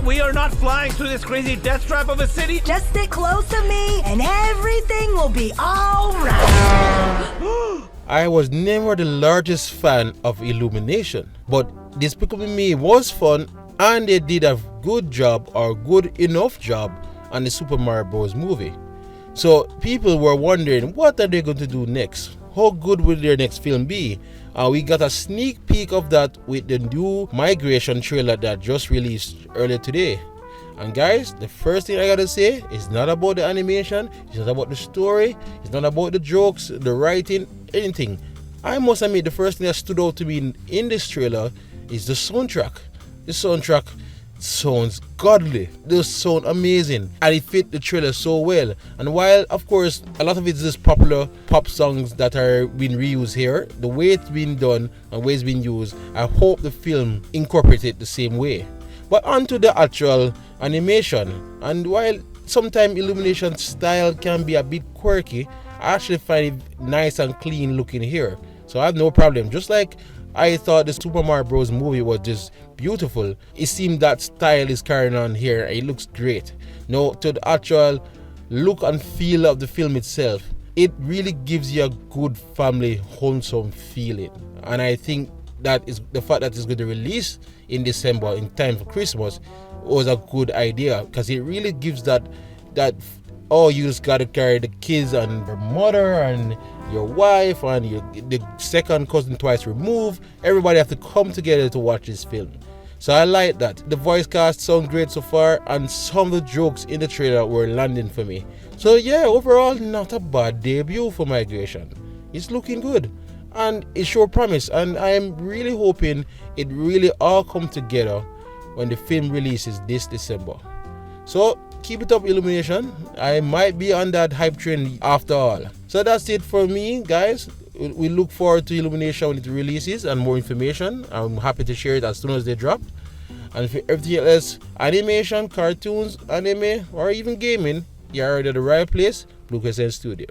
we are not flying through this crazy death trap of a city. Just stick close to me and everything will be alright. I was never the largest fan of Illumination, but Despicable Me was fun and they did a good job or good enough job on the Super Mario Bros. Movie. So people were wondering, what are they going to do next? How good will their next film be? We got a sneak peek of that with the new Migration trailer that just released earlier today. And guys, the first thing I gotta say is not about the animation, it's not about the story, it's not about the jokes, the writing, anything. I must admit, the first thing that stood out to me in this trailer is the soundtrack. The soundtrack sounds godly, those sound amazing, and it fit the trailer so well. And while of course a lot of it is just popular pop songs that are being reused here, the way it's been done and the way it's been used, I hope the film incorporates it the same way. But onto the actual animation, and while sometimes Illumination style can be a bit quirky, I actually find it nice and clean looking here, so I have no problem. Just like I thought the Super Mario Bros. Movie was just beautiful, it seemed that style is carrying on here. It looks great. Now to the actual look and feel of the film itself, it really gives you a good family wholesome feeling, and I think that is the fact that it's going to release in December in time for Christmas was a good idea, because it really gives that oh, you just gotta carry the kids and your mother and your wife and the second cousin twice removed. Everybody have to come together to watch this film. So I like that. The voice cast sound great so far, and some of the jokes in the trailer were landing for me. So yeah, overall not a bad debut for Migration. It's looking good and it sure promise, and I am really hoping it really all come together when the film releases this December. So keep it up, Illumination. I might be on that hype train after all. So that's it for me, guys. We look forward to Illumination when it releases, and more information I'm happy to share it as soon as they drop. And for everything else, animation, cartoons, anime, or even gaming, you're already at the right place, Blue Crescent Studio.